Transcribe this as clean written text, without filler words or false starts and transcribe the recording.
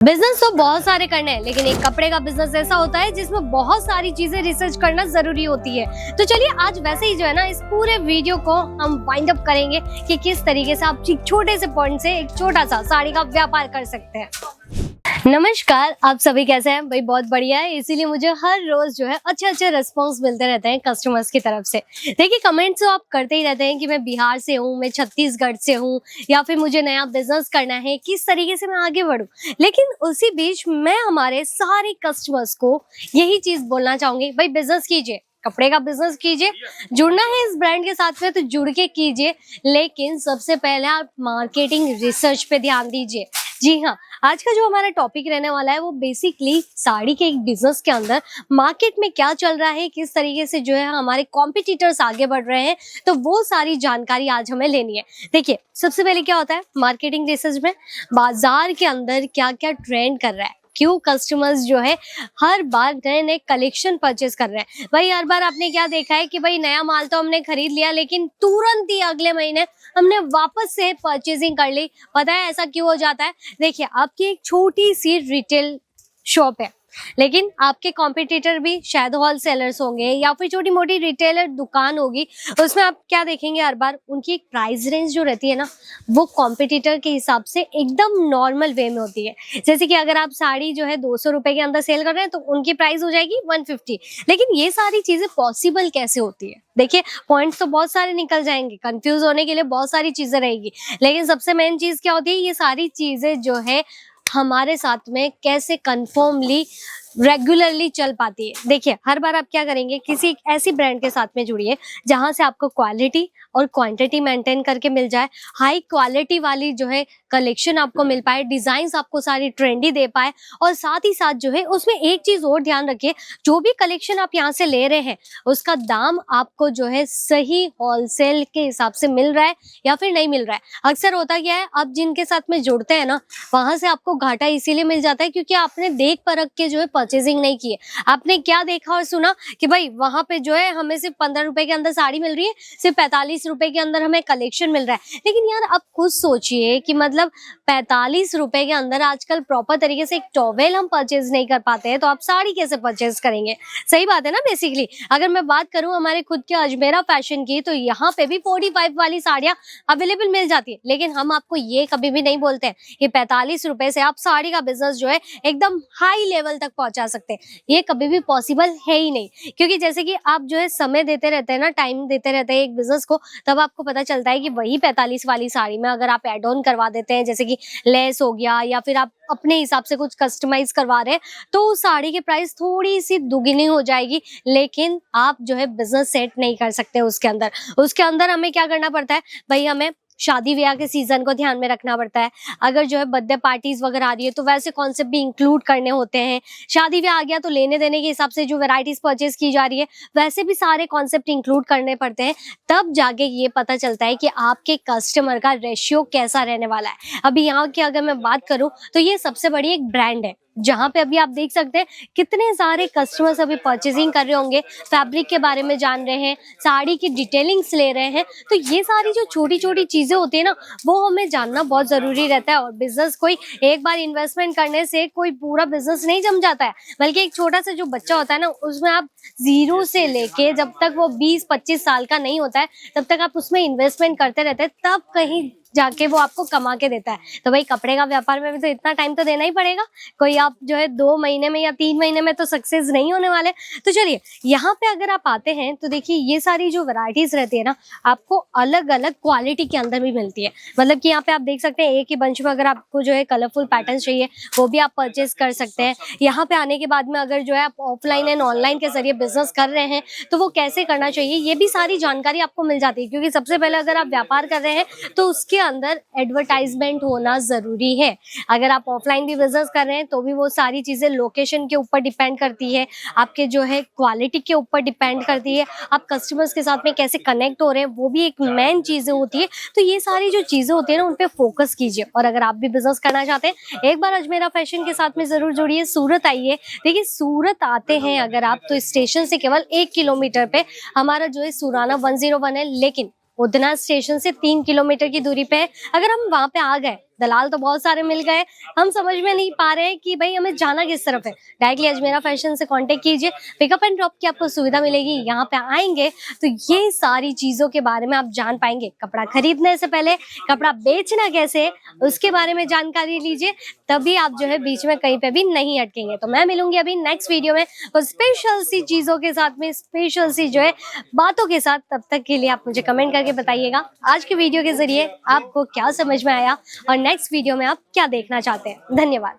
Business तो बहुत सारे करने हैं, लेकिन एक कपड़े का बिजनेस ऐसा होता है जिसमें बहुत सारी चीजें रिसर्च करना जरूरी होती है। तो चलिए आज वैसे ही जो है ना, इस पूरे वीडियो को हम वाइंड अप करेंगे कि किस तरीके से आप एक छोटे से पॉइंट से एक छोटा सा साड़ी का व्यापार कर सकते हैं। नमस्कार, आप सभी कैसे हैं? भाई बहुत बढ़िया है, इसीलिए मुझे हर रोज जो है अच्छे रिस्पांस मिलते रहते हैं कस्टमर्स की तरफ से। देखिए कमेंट्स तो आप करते ही रहते हैं कि मैं बिहार से हूँ, मैं छत्तीसगढ़ से हूँ, या फिर मुझे नया बिजनेस करना है, किस तरीके से मैं आगे बढ़ूँ। लेकिन उसी बीच मैं हमारे सारे कस्टमर्स को यही चीज बोलना चाहूंगी, भाई बिजनेस कीजिए, कपड़े का बिजनेस कीजिए, जुड़ना है इस ब्रांड के साथ में तो जुड़ के कीजिए, लेकिन सबसे पहले आप मार्केटिंग रिसर्च पे ध्यान दीजिए। जी हाँ, आज का जो हमारा टॉपिक रहने वाला है वो बेसिकली साड़ी के एक बिजनेस के अंदर मार्केट में क्या चल रहा है, किस तरीके से जो है हमारे कॉम्पिटिटर्स आगे बढ़ रहे हैं, तो वो सारी जानकारी आज हमें लेनी है। देखिए सबसे पहले क्या होता है मार्केटिंग रिसर्च में, बाजार के अंदर क्या क्या ट्रेंड कर रहा है, क्यों कस्टमर्स जो है हर बार नए नए कलेक्शन परचेज कर रहे हैं। भाई हर बार आपने क्या देखा है कि भाई नया माल तो हमने खरीद लिया, लेकिन तुरंत ही अगले महीने हमने वापस से परचेजिंग कर ली। पता है ऐसा क्यों हो जाता है? देखिए आपकी एक छोटी सी रिटेल शॉप है, लेकिन आपके कॉम्पिटिटर भी शायद होलसेलर्स होंगे या फिर छोटी मोटी रिटेलर दुकान होगी। उसमें आप क्या देखेंगे, हर बार उनकी एक प्राइस रेंज जो रहती है ना, वो कॉम्पिटिटर के हिसाब से एकदम नॉर्मल वे में होती है। जैसे कि अगर आप साड़ी जो है 200 रुपए के अंदर सेल कर रहे हैं तो उनकी प्राइस हो जाएगी 150। लेकिन ये सारी चीजें पॉसिबल कैसे होती है? देखिए पॉइंट्स तो बहुत सारे निकल जाएंगे, कंफ्यूज होने के लिए बहुत सारी चीजें रहेगी, लेकिन सबसे मेन चीज क्या होती है, ये सारी चीजें जो है हमारे साथ में कैसे कंफर्मली रेगुलरली चल पाती है। देखिए हर बार आप क्या करेंगे, किसी एक ऐसी ब्रांड के साथ में जुड़िए जहां से आपको क्वालिटी और क्वांटिटी मेंटेन करके मिल जाए, हाई क्वालिटी वाली जो है कलेक्शन आपको मिल पाए, डिजाइन्स आपको सारी ट्रेंडी दे पाए, और साथ ही साथ जो है उसमें एक चीज और ध्यान रखिए, जो भी कलेक्शन आप यहाँ से ले रहे हैं उसका दाम आपको जो है सही होलसेल के हिसाब से मिल रहा है या फिर नहीं मिल रहा है। अक्सर होता क्या है, आप जिनके साथ में जुड़ते हैं ना, वहां से आपको घाटा इसीलिए मिल जाता है क्योंकि आपने देख परख के जो है परचेजिंग नहीं की है। आपने क्या देखा और सुना कि भाई वहां पे जो है हमें सिर्फ 15 रुपए के अंदर साड़ी मिल रही है, सिर्फ 45 रुपए के अंदर हमें कलेक्शन मिल रहा है। लेकिन यार आप खुद सोचिए कि मतलब 45 रुपए के अंदर आजकल प्रॉपर तरीके से एक टॉवेल हम परचेज नहीं कर पाते हैं, तो आप साड़ी कैसे परचेज करेंगे? सही बात है ना। बेसिकली अगर मैं बात करूं हमारे खुद के अजमेरा फैशन की, तो यहाँ पे भी 45 वाली साड़ियां अवेलेबल मिल जाती है, लेकिन हम आपको ये कभी भी नहीं बोलते हैं कि 45 रुपए से आप साड़ी का बिजनेस जो है एकदम हाई लेवल तक पहुंचा सकते हैं। ये कभी भी पॉसिबल है ही नहीं, क्योंकि जैसे कि आप जो है समय देते रहते हैं ना, टाइम देते रहते हैं एक बिजनेस को, तब आपको पता चलता है कि वही 45 वाली साड़ी में अगर आप एड ऑन करवा देते हैं, जैसे कि लेस हो गया या फिर आप अपने हिसाब से कुछ कस्टमाइज करवा रहे हैं, तो उस साड़ी की प्राइस थोड़ी सी दुगनी हो जाएगी, लेकिन आप जो है बिजनेस सेट नहीं कर सकते उसके अंदर हमें क्या करना पड़ता है भाई, हमें शादी ब्याह के सीजन को ध्यान में रखना पड़ता है। अगर जो है बर्थडे पार्टीज वगैरह आ रही है तो वैसे कॉन्सेप्ट भी इंक्लूड करने होते हैं। शादी ब्याह आ गया तो लेने देने के हिसाब से जो वैरायटीज परचेज की जा रही है वैसे भी सारे कॉन्सेप्ट इंक्लूड करने पड़ते हैं। तब जाके ये पता चलता है कि आपके कस्टमर का रेशियो कैसा रहने वाला है। अभी यहाँ की अगर मैं बात करूँ तो ये सबसे बड़ी एक ब्रांड है, जहाँ पे अभी आप देख सकते हैं कितने सारे कस्टमर्स अभी परचेजिंग कर रहे होंगे, फैब्रिक के बारे में जान रहे हैं, साड़ी की डिटेलिंग्स ले रहे हैं। तो ये सारी जो छोटी छोटी चीजें होती है ना, वो हमें जानना बहुत जरूरी रहता है। और बिजनेस कोई एक बार इन्वेस्टमेंट करने से कोई पूरा बिजनेस नहीं जम जाता है, बल्कि एक छोटा सा जो बच्चा होता है ना, उसमें आप जीरो से लेके जब तक वो 20-25 साल का नहीं होता है तब तक आप उसमें इन्वेस्टमेंट करते रहते हैं, तब कहीं जाके वो आपको कमा के देता है। तो भाई कपड़े का व्यापार में भी तो इतना टाइम तो देना ही पड़ेगा, कोई आप जो है 2 महीने में या 3 महीने में तो सक्सेस नहीं होने वाले। तो चलिए यहाँ पे अगर आप आते हैं तो देखिए ये सारी जो वैरायटीज रहती है ना, आपको अलग अलग क्वालिटी के अंदर भी मिलती है। मतलब कि यहाँ पे आप देख सकते हैं एक ही बंच में अगर आपको जो है कलरफुल पैटर्न चाहिए वो भी आप परचेज कर सकते हैं। यहाँ पे आने के बाद में अगर जो है आप ऑफलाइन एंड ऑनलाइन के जरिए बिजनेस कर रहे हैं तो वो कैसे करना चाहिए, ये भी सारी जानकारी आपको मिल जाती है। क्योंकि सबसे पहले अगर आप व्यापार कर रहे हैं तो उसके अंदर एडवर्टाइजमेंट होना जरूरी है। अगर आप ऑफलाइन भी बिजनेस कर रहे हैं तो भी वो सारी चीजें लोकेशन के ऊपर डिपेंड करती है, आपके जो है क्वालिटी के ऊपर डिपेंड करती है, आप कस्टमर्स के साथ में कैसे कनेक्ट हो रहे हैं, वो भी एक मेन चीजें होती है। तो ये सारी जो चीजें होती है ना, उन पे फोकस कीजिए। और अगर आप भी बिजनेस करना चाहते हैं, एक बार अजमेरा फैशन के साथ में जरूर जुड़िए, सूरत आइए। देखिए सूरत आते हैं अगर आप, तो स्टेशन से केवल 1 किलोमीटर पे हमारा जो है सुराना 101 है, लेकिन उधना स्टेशन से 3 किलोमीटर की दूरी पे है। अगर हम वहां पे आ गए दलाल तो बहुत सारे मिल गए, हम समझ में नहीं पा रहे हैं कि भाई हमें जाना किस तरफ है। डायरेक्टली अजमेरा फैशन से कांटेक्ट कीजिए, पिकअप एंड ड्रॉप की आपको सुविधा मिलेगी। यहाँ पे आएंगे तो ये सारी चीजों के बारे में आप जान पाएंगे। कपड़ा खरीदने से पहले कपड़ा बेचना कैसे है उसके बारे में जानकारी लीजिए, तभी आप जो है बीच में कहीं पे भी नहीं अटकेंगे। तो मैं मिलूंगी अभी नेक्स्ट वीडियो में और स्पेशल सी चीजों के साथ में, स्पेशल सी जो है बातों के साथ। तब तक के लिए आप मुझे कमेंट करके बताइएगा आज के वीडियो के जरिए आपको क्या समझ में आया और नेक्स्ट वीडियो में आप क्या देखना चाहते हैं। धन्यवाद।